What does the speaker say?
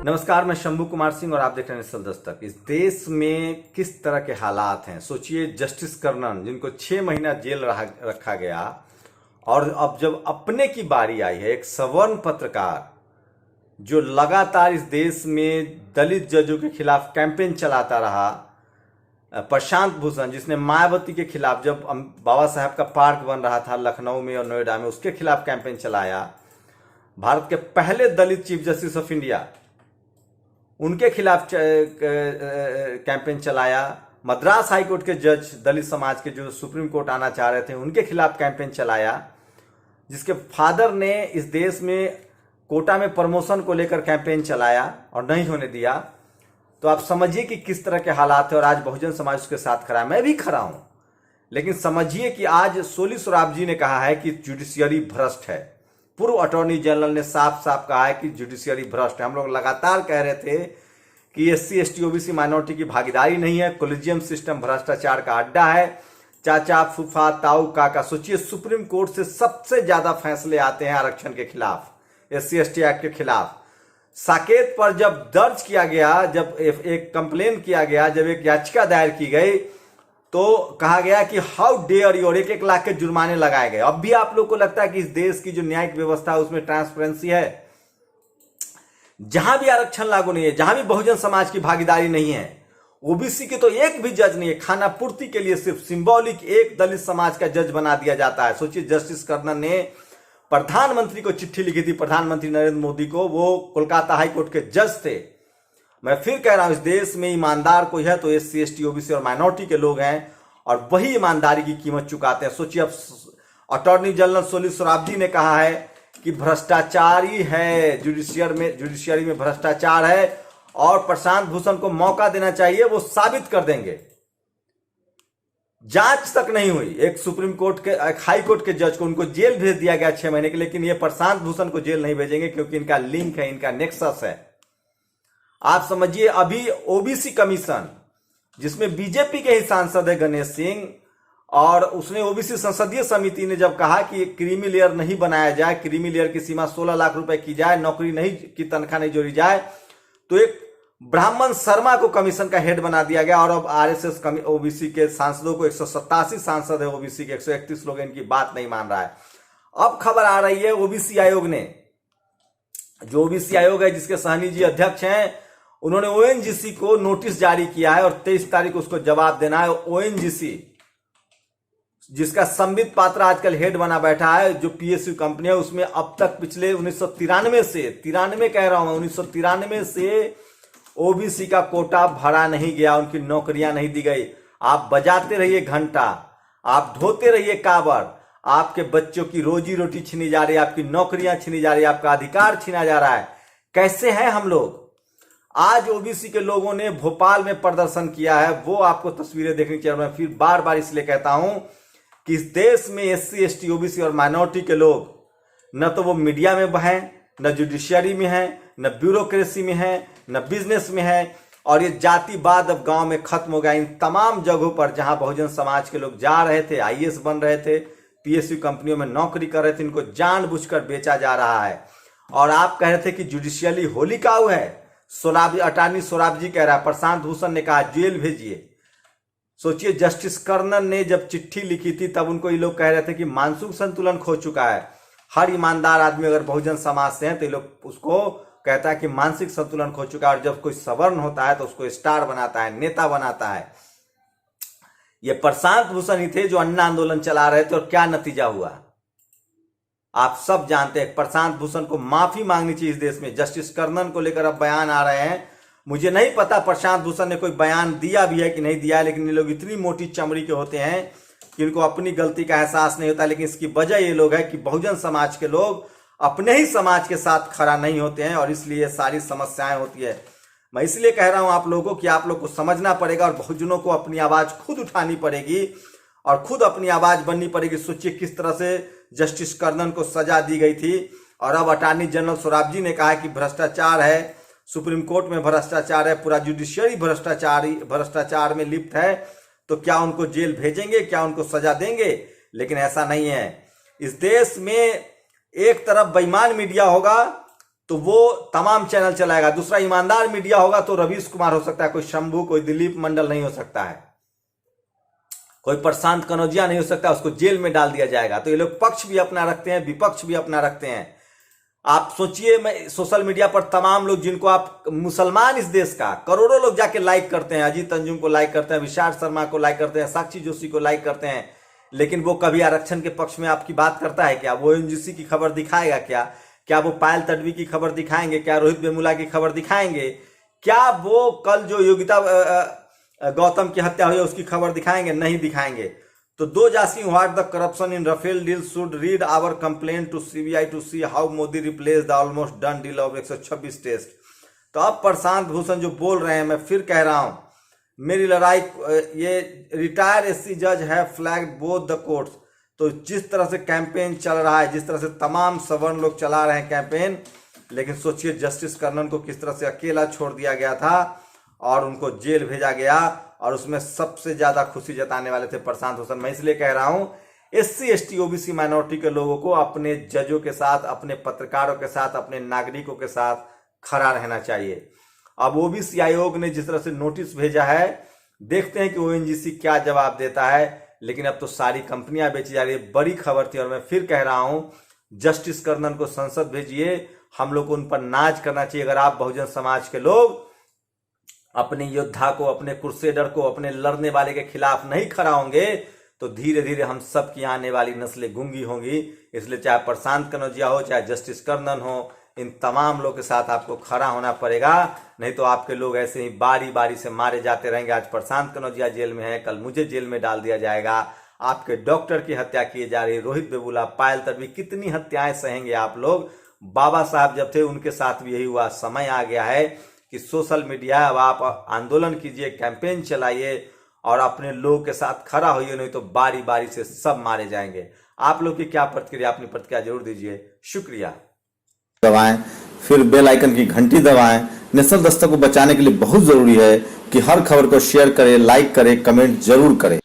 नमस्कार, मैं शंभू कुमार सिंह और आप देख रहे हैं सल दस्तक। इस देश में किस तरह के हालात हैं सोचिए। जस्टिस कर्नन जिनको 6 महीना जेल रखा गया और अब जब अपने की बारी आई है, एक सवर्ण पत्रकार जो लगातार इस देश में दलित जजों के खिलाफ कैंपेन चलाता रहा, प्रशांत भूषण जिसने मायावती के खिलाफ, जब बाबा साहब का पार्क बन रहा था लखनऊ में और नोएडा में, उसके खिलाफ कैंपेन चलाया। भारत के पहले दलित चीफ जस्टिस ऑफ इंडिया, उनके खिलाफ कैंपेन चलाया। मद्रास हाई कोर्ट के जज दलित समाज के जो सुप्रीम कोर्ट आना चाह रहे थे, उनके खिलाफ कैंपेन चलाया। जिसके फादर ने इस देश में कोटा में प्रमोशन को लेकर कैंपेन चलाया और नहीं होने दिया। तो आप समझिए कि किस तरह के हालात है और आज बहुजन समाज उसके साथ खड़ा है। मैं भी खड़ा हूं, लेकिन समझिए कि आज सोली सोराब जी ने कहा है कि जुडिशियरी भ्रष्ट है। पूर्व अटॉर्नी जनरल ने साफ साफ कहा है कि जुडिशियरी भ्रष्ट है। हम लोग लगातार कह रहे थे कि एससी एसटी ओबीसी माइनॉरिटी की भागीदारी नहीं है, कोलिजियम सिस्टम भ्रष्टाचार का अड्डा है। चाचा फूफा ताऊ काका, सोचिए सुप्रीम कोर्ट से सबसे ज्यादा फैसले आते हैं आरक्षण के खिलाफ, एससी एसटी एक्ट के खिलाफ। साकेत पर जब दर्ज किया गया, जब एक कंप्लेन किया गया, जब एक याचिका दायर की गई, तो कहा गया कि हाउ डेयर यू, और 1-1 लाख के जुर्माने लगाए गए। अब भी आप लोग को लगता है कि इस देश की जो न्यायिक व्यवस्था है उसमें ट्रांसपेरेंसी है? जहां भी आरक्षण लागू नहीं है, जहां भी बहुजन समाज की भागीदारी नहीं है, ओबीसी के तो एक भी जज नहीं है। खाना पूर्ति के लिए सिर्फ सिंबॉलिक एक दलित समाज का जज बना दिया जाता है। सोचिए, जस्टिस कर्नन ने प्रधानमंत्री को चिट्ठी लिखी थी, प्रधानमंत्री नरेंद्र मोदी को। वो कोलकाता हाई कोर्ट के जज थे। मैं फिर कह रहा हूं, इस देश में ईमानदार कोई है तो एससी एसटी ओबीसी और माइनॉरिटी के लोग हैं, और वही ईमानदारी की कीमत चुकाते हैं। सोचिए, अब अटॉर्नी जनरल सोली सोराब जी ने कहा है कि भ्रष्टाचारी है, जुडिशियरी में भ्रष्टाचार है और प्रशांत भूषण को मौका देना चाहिए, वो साबित कर देंगे। जांच तक नहीं हुई, एक सुप्रीम कोर्ट के, एक हाई कोर्ट के जज को, उनको जेल भेज दिया गया 6 महीने के, लेकिन ये प्रशांत भूषण को जेल नहीं भेजेंगे क्योंकि इनका लिंक है, इनका नेक्सस है। आप समझिए, अभी ओबीसी कमीशन जिसमें बीजेपी के ही सांसद है गणेश सिंह, और उसने ओबीसी संसदीय समिति ने जब कहा कि क्रीमी लेयर नहीं बनाया जाए, क्रीमी लेयर की सीमा 16 लाख रुपए की जाए, नौकरी नहीं की तनख्वाह नहीं जोड़ी जाए, तो एक ब्राह्मण शर्मा को कमीशन का हेड बना दिया गया। और अब आरएसएस ओबीसी के सांसदों को, 187 सांसद है ओबीसी के, 131 लोग इनकी बात नहीं मान रहा है। अब खबर आ रही है, ओबीसी आयोग ने, जो ओबीसी आयोग है जिसके सहनी जी अध्यक्ष हैं, उन्होंने ओएनजीसी को नोटिस जारी किया है और 23 तारीख को उसको जवाब देना है। ओएनजीसी जिसका संबित पात्रा आजकल हेड बना बैठा है, जो पीएसयू कंपनी है, उसमें अब तक पिछले 1993 से, 93 कह रहा हूं मैं, 1993 से ओबीसी का कोटा भरा नहीं गया, उनकी नौकरियां नहीं दी गई। आप बजाते रहिए घंटा, आप ढोते रहिए काबर, आपके बच्चों की रोजी रोटी छीनी जा रही है, आपकी नौकरियां छीनी जा रही है, आपका अधिकार छीना जा रहा है। कैसे हैं हम लोग? आज ओबीसी के लोगों ने भोपाल में प्रदर्शन किया है, वो आपको तस्वीरें देखनी चाहिए। मैं फिर बार बार इसलिए कहता हूं कि इस देश में एससी एसटी ओबीसी और माइनॉरिटी के लोग न तो वो मीडिया में हैं, न जुडिशियरी में हैं, न ब्यूरोक्रेसी में हैं, न बिजनेस में हैं, और ये जातिवाद अब गांव में खत्म हो गया। इन तमाम जगहों पर जहां बहुजन समाज के लोग जा रहे थे, आईएएस बन रहे थे, पीएसयू कंपनियों में नौकरी कर रहे थे, इनको जानबूझकर बेचा जा रहा है। और आप कह रहे थे कि जुडिशियरी होली काऊ है, अटॉर्नी सोराब जी कह रहा है, प्रशांत भूषण ने कहा जेल भेजिए। सोचिए, जस्टिस कर्नन ने जब चिट्ठी लिखी थी तब उनको ये लोग कह रहे थे कि मानसिक संतुलन खो चुका है। हर ईमानदार आदमी अगर बहुजन समाज से है तो ये लोग उसको कहता है कि मानसिक संतुलन खो चुका है, और जब कोई सवर्ण होता है तो उसको स्टार बनाता है, नेता बनाता है। ये प्रशांत भूषण ही थे जो अन्ना आंदोलन चला रहे थे, और क्या नतीजा हुआ आप सब जानते हैं। प्रशांत भूषण को माफी मांगनी चाहिए इस देश में। जस्टिस कर्नन को लेकर अब बयान आ रहे हैं, मुझे नहीं पता प्रशांत भूषण ने कोई बयान दिया भी है कि नहीं दिया है, लेकिन ये लोग इतनी मोटी चमड़ी के होते हैं कि इनको अपनी गलती का एहसास नहीं होता। लेकिन इसकी वजह ये लोग है कि बहुजन समाज के लोग अपने ही समाज के साथ खड़ा नहीं होते हैं, और इसलिए सारी समस्याएं होती है। मैं इसलिए कह रहा हूं आप लोगों को कि आप लोग को समझना पड़ेगा और बहुजनों को अपनी आवाज खुद उठानी पड़ेगी और खुद अपनी आवाज बननी पड़ेगी। सोचिए किस तरह से जस्टिस कर्नन को सजा दी गई थी, और अब अटॉर्नी जनरल सोराब जी ने कहा कि भ्रष्टाचार है, सुप्रीम कोर्ट में भ्रष्टाचार है, पूरा जुडिशियरी भ्रष्टाचार में लिप्त है, तो क्या उनको जेल भेजेंगे, क्या उनको सजा देंगे? लेकिन ऐसा नहीं है। इस देश में एक तरफ बेईमान मीडिया होगा तो वो तमाम चैनल चलाएगा। दूसरा, ईमानदार मीडिया होगा तो रवीश कुमार हो सकता है, कोई शंभू, कोई दिलीप मंडल नहीं हो सकता है, कोई प्रशांत कनौजिया नहीं हो सकता, उसको जेल में डाल दिया जाएगा। तो ये लोग पक्ष भी अपना रखते हैं, विपक्ष भी अपना रखते हैं। आप सोचिए, मैं सोशल मीडिया पर तमाम लोग जिनको आप मुसलमान इस देश का करोड़ों लोग जाके लाइक करते हैं, अजीत अंजुम को लाइक करते हैं, विशाल शर्मा को लाइक करते हैं, साक्षी जोशी को लाइक करते हैं, लेकिन वो कभी आरक्षण के पक्ष में आपकी बात करता है क्या? वो ओएनजीसी की खबर दिखाएगा क्या? क्या वो पायल तडवी की खबर दिखाएंगे? क्या रोहित वेमुला की खबर दिखाएंगे? क्या वो कल जो योगिता गौतम की हत्या हुई उसकी खबर दिखाएंगे? नहीं दिखाएंगे। तो दो जासी what the corruption in Rafale deal should read our complaint to CBI to see how Modi replace the almost done deal of 126 test. तो अब प्रशांत भूषण जो बोल रहे हैं, मैं फिर कह रहा हूं, मेरी लड़ाई, ये रिटायर एससी जज है फ्लैग बोथ द कोर्ट्स। तो जिस तरह से कैंपेन चल रहा है, जिस तरह से तमाम सवर्ण लोग चला रहे हैं कैंपेन, लेकिन सोचिए जस्टिस कर्नन को किस तरह से अकेला छोड़ दिया गया था और उनको जेल भेजा गया, और उसमें सबसे ज्यादा खुशी जताने वाले थे प्रशांत भूषण। मैं इसलिए कह रहा हूं, एससी एसटी ओबीसी माइनॉरिटी के लोगों को अपने जजों के साथ, अपने पत्रकारों के साथ, अपने नागरिकों के साथ खड़ा रहना चाहिए। अब ओबीसी आयोग ने जिस तरह से नोटिस भेजा है, देखते हैं कि ओएनजीसी क्या जवाब देता है। लेकिन अब तो सारी कंपनियां बेची जा रही है, बड़ी खबर थी। और मैं फिर कह रहा हूं, जस्टिस कर्नन को संसद भेजिए, हम लोग को उन पर नाज करना चाहिए। अगर आप बहुजन समाज के लोग अपने योद्धा को, अपने क्रूसेडर को, अपने लड़ने वाले के खिलाफ नहीं खड़ा होंगे, तो धीरे धीरे हम सब की आने वाली नस्लें गूंगी होंगी। इसलिए चाहे प्रशांत कनौजिया हो, चाहे जस्टिस कर्नन हो, इन तमाम लोगों के साथ आपको खड़ा होना पड़ेगा। नहीं तो आपके लोग ऐसे ही बारी बारी से मारे जाते रहेंगे। आज प्रशांत कनौजिया जेल में है, कल मुझे जेल में डाल दिया जाएगा। आपके डॉक्टर की हत्या की जा रही, रोहित वेमुला, पायल तडवी, कितनी हत्याएं सहेंगे आप लोग? बाबा साहब जब थे उनके साथ भी यही हुआ। समय आ गया है कि सोशल मीडिया, अब आप आंदोलन कीजिए, कैंपेन चलाइए और अपने लोगों के साथ खड़ा होइए, नहीं तो बारी बारी से सब मारे जाएंगे। आप लोग की क्या प्रतिक्रिया? अपनी प्रतिक्रिया जरूर दीजिए। शुक्रिया। दबाएं, फिर बेल आइकन की घंटी दबाएं। नेशनल दस्तक को बचाने के लिए बहुत जरूरी है कि हर खबर को शेयर करें, लाइक करें, कमेंट जरूर करें।